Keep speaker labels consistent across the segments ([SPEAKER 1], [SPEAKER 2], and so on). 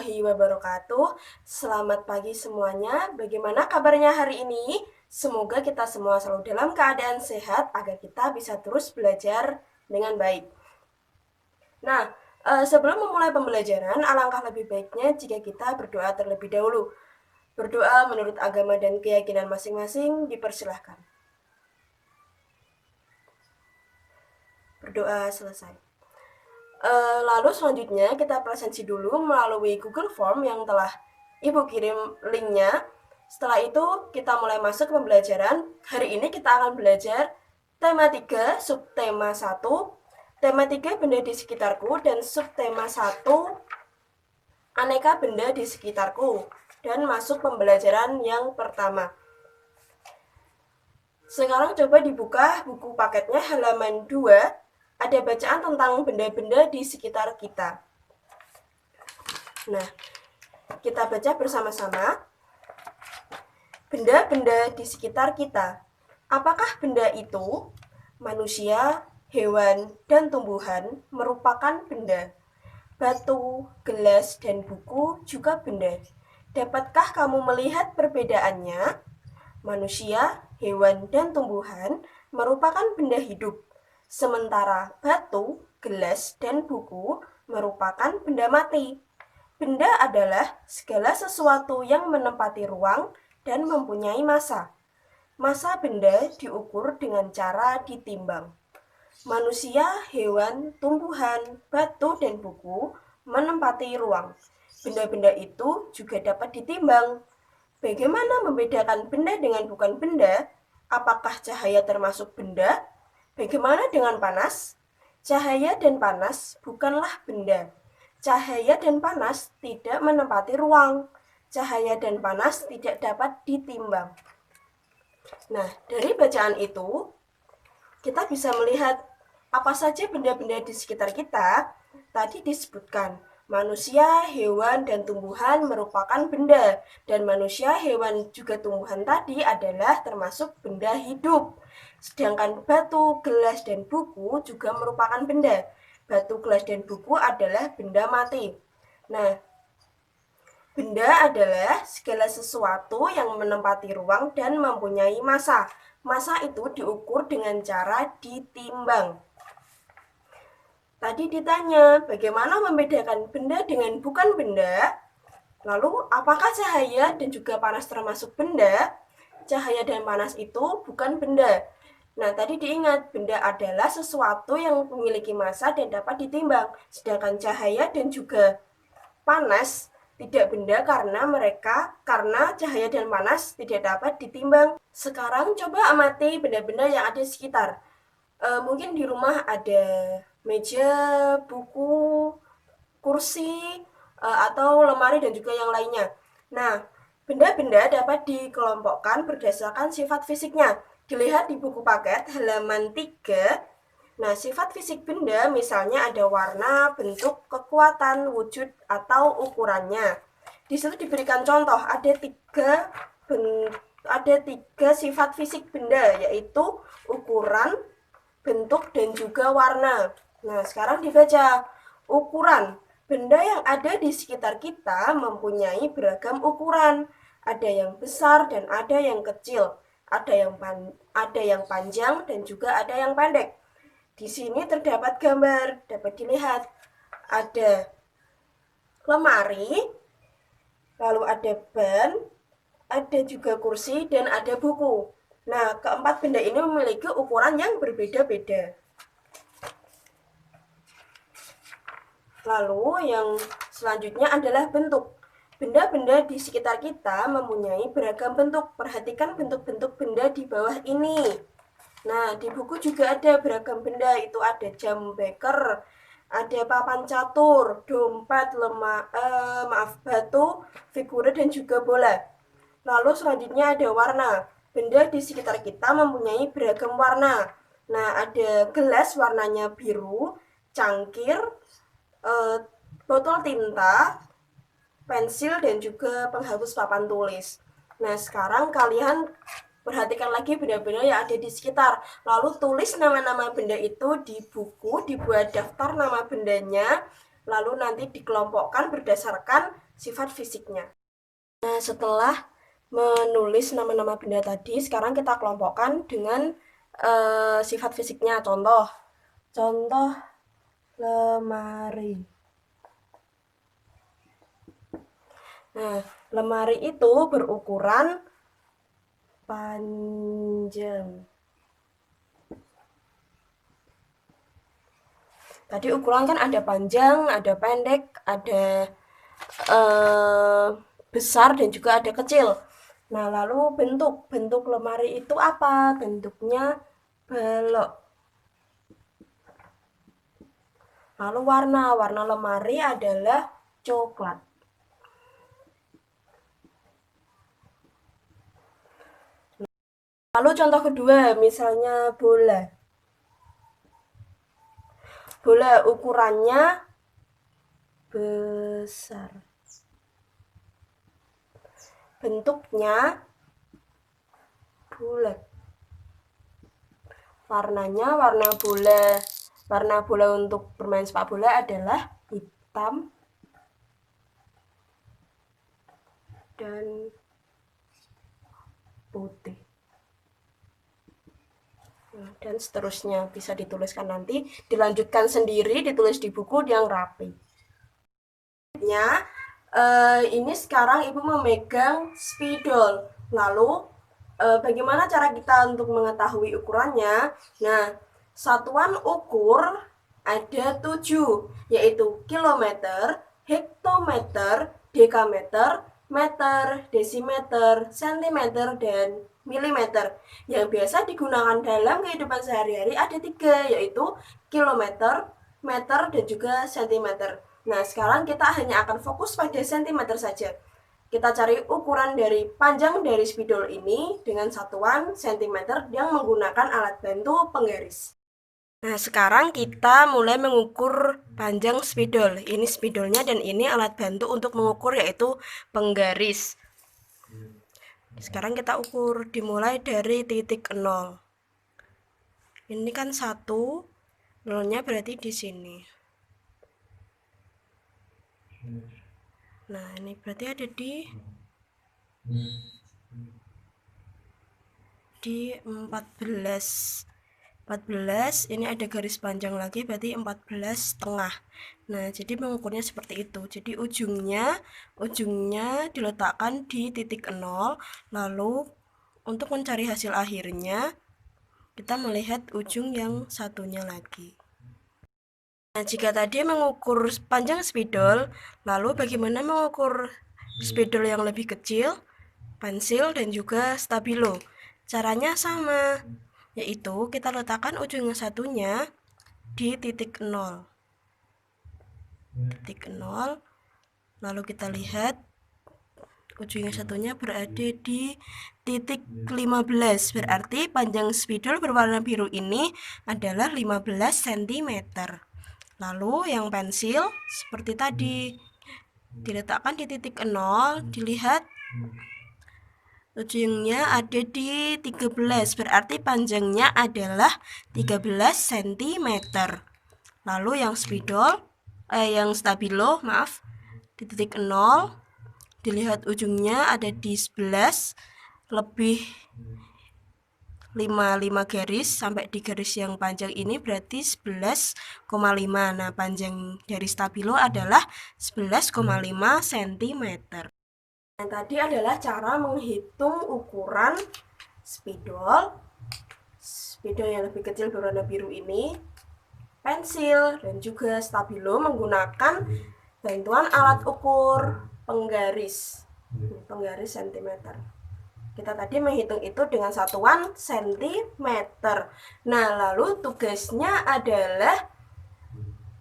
[SPEAKER 1] warahmatullahi wabarakatuh. Selamat pagi semuanya. Bagaimana kabarnya hari ini? Semoga kita semua selalu dalam keadaan sehat agar kita bisa terus belajar dengan baik. Nah, sebelum memulai pembelajaran, alangkah lebih baiknya jika kita berdoa terlebih dahulu. Berdoa menurut agama dan keyakinan masing-masing dipersilahkan. Berdoa selesai. Lalu selanjutnya kita presensi dulu melalui Google Form yang telah Ibu kirim linknya. Setelah itu kita mulai masuk ke pembelajaran. Hari ini kita akan belajar tema 3, subtema 1, tema 3 benda di sekitarku, dan subtema 1 aneka benda di sekitarku. Dan masuk pembelajaran yang pertama. Sekarang coba dibuka buku paketnya halaman 2. Ada bacaan tentang benda-benda di sekitar kita. Nah, kita baca bersama-sama. Benda-benda di sekitar kita. Apakah benda itu? Manusia, hewan, dan tumbuhan merupakan benda. Batu, gelas, dan buku juga benda. Dapatkah kamu melihat perbedaannya? Manusia, hewan, dan tumbuhan merupakan benda hidup. Sementara batu, gelas, dan buku merupakan benda mati. Benda adalah segala sesuatu yang menempati ruang dan mempunyai massa. Massa benda diukur dengan cara ditimbang. Manusia, hewan, tumbuhan, batu, dan buku menempati ruang. Benda-benda itu juga dapat ditimbang. Bagaimana membedakan benda dengan bukan benda? Apakah cahaya termasuk benda? Bagaimana dengan panas? Cahaya dan panas bukanlah benda. Cahaya dan panas tidak menempati ruang. Cahaya dan panas tidak dapat ditimbang. Nah, dari bacaan itu, kita bisa melihat apa saja benda-benda di sekitar kita. Tadi disebutkan, manusia, hewan, dan tumbuhan merupakan benda. Dan manusia, hewan, juga tumbuhan tadi adalah termasuk benda hidup. Sedangkan batu, gelas, dan buku juga merupakan benda. Batu, gelas, dan buku adalah benda mati. Nah, benda adalah segala sesuatu yang menempati ruang dan mempunyai massa. Massa itu diukur dengan cara ditimbang. Tadi ditanya, bagaimana membedakan benda dengan bukan benda? Lalu, apakah cahaya dan juga panas termasuk benda? Cahaya dan panas itu bukan benda. Nah, tadi diingat, benda adalah sesuatu yang memiliki massa dan dapat ditimbang. Sedangkan cahaya dan juga panas tidak benda karena cahaya dan panas tidak dapat ditimbang. Sekarang coba amati benda-benda yang ada di sekitar. Mungkin di rumah ada meja, buku, kursi, atau lemari dan juga yang lainnya. Nah, benda-benda dapat dikelompokkan berdasarkan sifat fisiknya. Dilihat di buku paket halaman 3. Nah, sifat fisik benda misalnya ada warna, bentuk, kekuatan, wujud, atau ukurannya. Di situ diberikan contoh, ada tiga sifat fisik benda, yaitu ukuran, bentuk, dan juga warna. Nah, sekarang dibaca. Ukuran. Benda yang ada di sekitar kita mempunyai beragam ukuran. Ada yang besar dan ada yang kecil. Ada yang panjang dan juga ada yang pendek. Di sini terdapat gambar, dapat dilihat. Ada lemari, lalu ada ban, ada juga kursi, dan ada buku. Nah, keempat benda ini memiliki ukuran yang berbeda-beda. Lalu yang selanjutnya adalah bentuk. Benda-benda di sekitar kita mempunyai beragam bentuk. Perhatikan bentuk-bentuk benda di bawah ini. Nah, di buku juga ada beragam benda. Itu ada jam beker, ada papan catur, dompet, batu, figura, dan juga bola. Lalu selanjutnya ada warna. Benda di sekitar kita mempunyai beragam warna. Nah, ada gelas warnanya biru, cangkir, botol tinta, pensil, dan juga penghapus papan tulis. Nah, sekarang kalian perhatikan lagi benda-benda yang ada di sekitar. Lalu tulis nama-nama benda itu di buku, dibuat daftar nama bendanya, lalu nanti dikelompokkan berdasarkan sifat fisiknya. Nah, setelah menulis nama-nama benda tadi, sekarang kita kelompokkan dengan sifat fisiknya. Contoh lemari. Nah, lemari itu berukuran panjang. Tadi ukuran kan ada panjang, ada pendek, ada besar dan juga ada kecil. Nah, lalu bentuk lemari itu apa? Bentuknya balok. Lalu warna lemari adalah coklat. Lalu contoh kedua, misalnya bola. Bola ukurannya besar. Bentuknya bulat. Warnanya warna bola untuk bermain sepak bola adalah hitam dan putih. Dan seterusnya, bisa dituliskan nanti, dilanjutkan sendiri, ditulis di buku yang rapi. Ini sekarang Ibu memegang spidol. Lalu bagaimana cara kita untuk mengetahui ukurannya? Nah, satuan ukur ada 7, yaitu kilometer, hektometer, dekameter, meter, desimeter, sentimeter, dan milimeter. Yang biasa digunakan dalam kehidupan sehari-hari ada 3, yaitu kilometer, meter, dan juga sentimeter. Nah, sekarang kita hanya akan fokus pada sentimeter saja. Kita cari ukuran dari panjang dari spidol ini dengan satuan sentimeter yang menggunakan alat bantu penggaris. Nah, sekarang kita mulai mengukur panjang spidol. Ini spidolnya dan ini alat bantu untuk mengukur, yaitu penggaris. Sekarang kita ukur, dimulai dari titik 0. Ini kan 1, 0-nya berarti di sini. Nah, ini berarti ada di 14. Ini ada garis panjang lagi, berarti 14,5. Nah, jadi mengukurnya seperti itu. Jadi ujungnya diletakkan di titik 0. Lalu untuk mencari hasil akhirnya, kita melihat ujung yang satunya lagi. Nah, jika tadi mengukur panjang spidol, lalu bagaimana mengukur spidol yang lebih kecil, pensil, dan juga stabilo? Caranya sama, yaitu kita letakkan ujung yang satunya di titik 0. Titik 0, lalu kita lihat ujung yang satunya berada di titik 15. Berarti panjang spidol berwarna biru ini adalah 15 cm. Lalu yang pensil seperti tadi, diletakkan di titik 0, dilihat ujungnya ada di 13, berarti panjangnya adalah 13 cm. Lalu yang stabilo, di titik 0, dilihat ujungnya ada di 11 lebih 5 garis sampai di garis yang panjang ini berarti 11,5. Nah, panjang dari stabilo adalah 11,5 cm. Nah, tadi adalah cara menghitung ukuran spidol yang lebih kecil berwarna biru ini, pensil, dan juga stabilo menggunakan bantuan alat ukur penggaris cm. Kita tadi menghitung itu dengan satuan sentimeter. Nah, lalu tugasnya adalah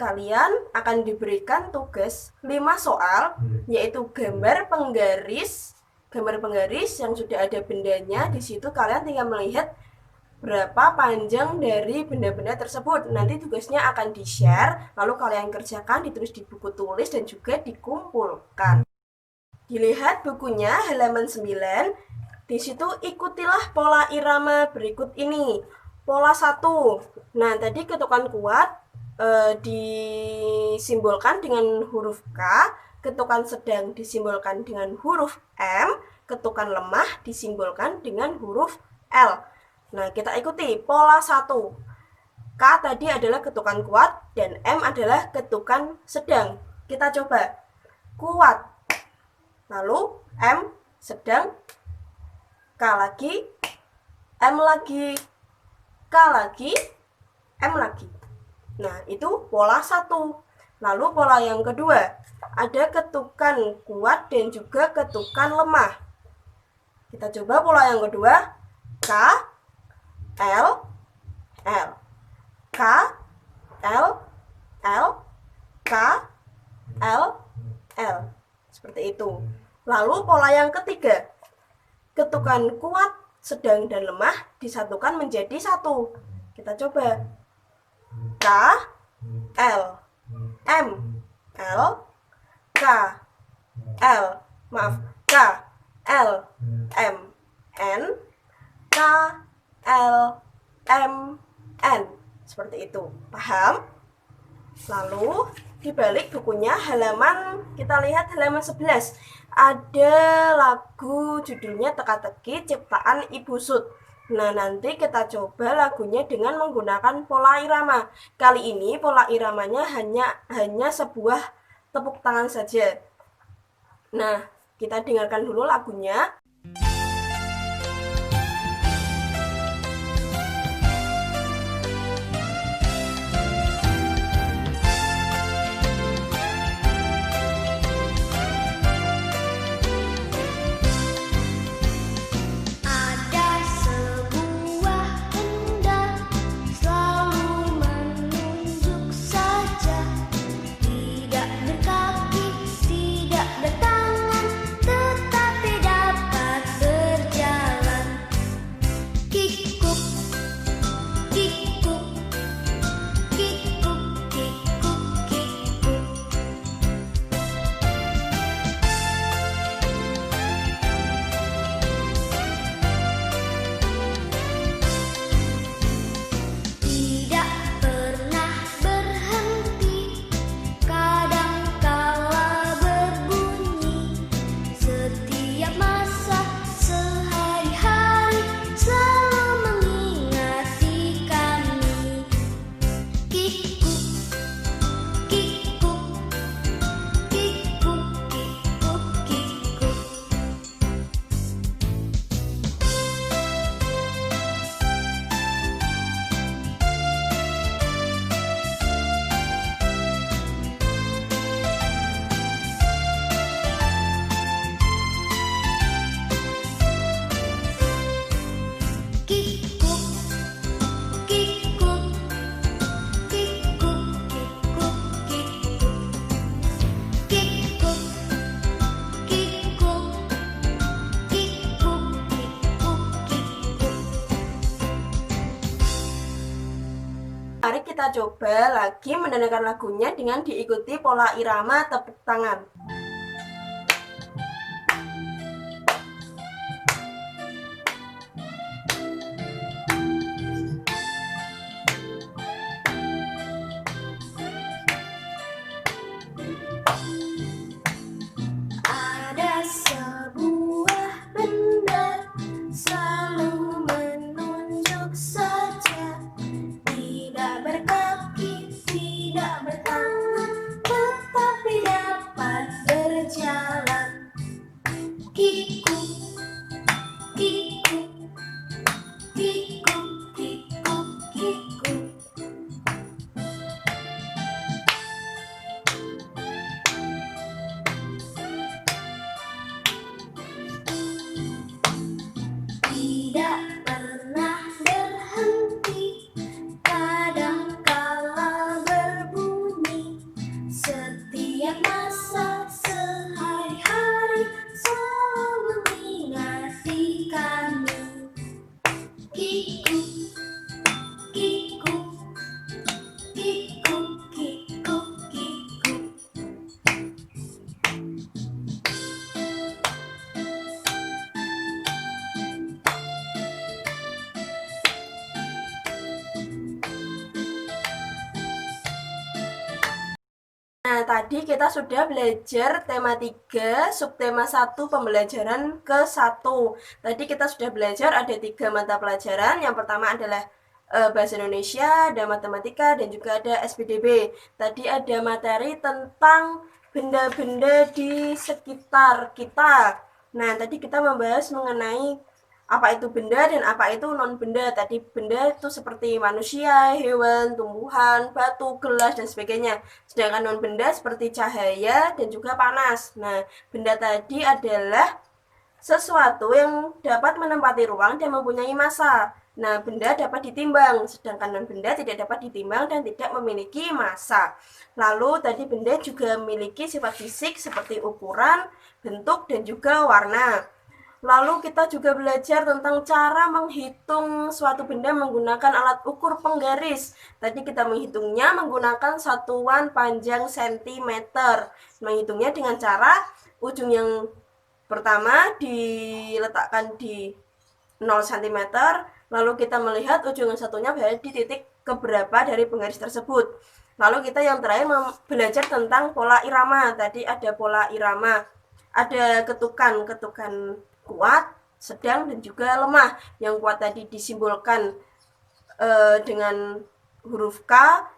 [SPEAKER 1] kalian akan diberikan tugas 5 soal, yaitu gambar penggaris yang sudah ada bendanya. Di situ kalian tinggal melihat berapa panjang dari benda-benda tersebut. Nanti tugasnya akan di-share, lalu kalian kerjakan, ditulis di buku tulis, dan juga dikumpulkan. Dilihat bukunya halaman 9. Di situ ikutilah pola irama berikut ini. Pola 1. Nah, tadi ketukan kuat disimbolkan dengan huruf K, ketukan sedang disimbolkan dengan huruf M, ketukan lemah disimbolkan dengan huruf L. Nah, kita ikuti pola 1. K tadi adalah ketukan kuat dan M adalah ketukan sedang. Kita coba. Kuat. Lalu M sedang, K lagi, M lagi, K lagi, M lagi. Nah, itu pola 1. Lalu pola yang kedua, ada ketukan kuat dan juga ketukan lemah. Kita coba pola yang kedua. K, L, L. K, L, L, K, L, L. Seperti itu. Lalu pola yang ketiga, ketukan kuat, sedang, dan lemah disatukan menjadi satu. Kita coba. K, L, M, L, K, L, K, L, M, N, K, L, M, N. Seperti itu. Paham? Lalu di balik bukunya kita lihat halaman 11. Ada lagu judulnya Teka-teki ciptaan Ibu Sud. Nah, nanti kita coba lagunya dengan menggunakan pola irama. Kali ini pola iramanya hanya sebuah tepuk tangan saja. Nah, kita dengarkan dulu lagunya. Mari kita coba lagi mendengarkan lagunya dengan diikuti pola irama tepuk tangan. Ada sebuah benda selalu menunjuk saja, tidak berkaki, tidak bertangan, tetapi dapat berjalan. Kiku, kiku, kiku, kiku, kiku. Tidak pernah berhenti, kadang kala berbunyi, setiap masa sehari-hari selalu mengingat. Tadi kita sudah belajar tema 3, subtema 1, pembelajaran ke-1. Tadi kita sudah belajar ada 3 mata pelajaran. Yang pertama adalah bahasa Indonesia, ada matematika, dan juga ada SPDB. Tadi ada materi tentang benda-benda di sekitar kita. Nah, tadi kita membahas mengenai apa itu benda dan apa itu non benda. Tadi benda itu seperti manusia, hewan, tumbuhan, batu, gelas, dan sebagainya. Sedangkan non benda seperti cahaya dan juga panas. Nah, benda tadi adalah sesuatu yang dapat menempati ruang dan mempunyai massa. Nah, benda dapat ditimbang, sedangkan non benda tidak dapat ditimbang dan tidak memiliki massa. Lalu tadi benda juga memiliki sifat fisik seperti ukuran, bentuk, dan juga warna. Lalu kita juga belajar tentang cara menghitung suatu benda menggunakan alat ukur penggaris. Tadi kita menghitungnya menggunakan satuan panjang sentimeter. Menghitungnya dengan cara ujung yang pertama diletakkan di 0 cm, lalu kita melihat ujung yang satunya berada di titik keberapa dari penggaris tersebut. Lalu kita yang terakhir belajar tentang pola irama. Tadi ada pola irama, ada ketukan kuat, sedang, dan juga lemah. Yang kuat tadi disimbolkan dengan huruf K,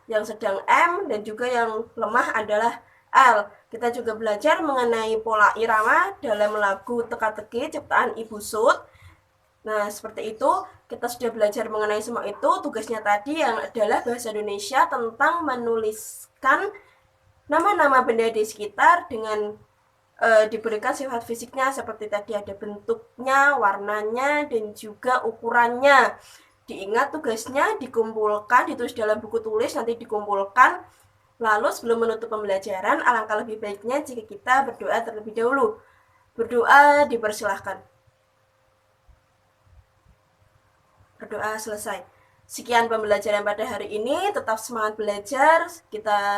[SPEAKER 1] yang sedang M, dan juga yang lemah adalah L. Kita juga belajar mengenai pola irama dalam lagu Teka-teki ciptaan Ibu Sud. Nah, seperti itu kita sudah belajar mengenai semua itu. Tugasnya tadi yang adalah bahasa Indonesia tentang menuliskan nama-nama benda di sekitar dengan diberikan sifat fisiknya seperti tadi ada bentuknya, warnanya, dan juga ukurannya. Diingat tugasnya dikumpulkan, ditulis dalam buku tulis, nanti dikumpulkan. Lalu sebelum menutup pembelajaran, alangkah lebih baiknya jika kita berdoa terlebih dahulu. Berdoa dipersilahkan. Berdoa selesai. Sekian pembelajaran pada hari ini, tetap semangat belajar.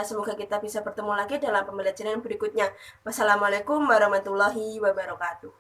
[SPEAKER 1] Semoga kita bisa bertemu lagi dalam pembelajaran berikutnya. Wassalamualaikum warahmatullahi wabarakatuh.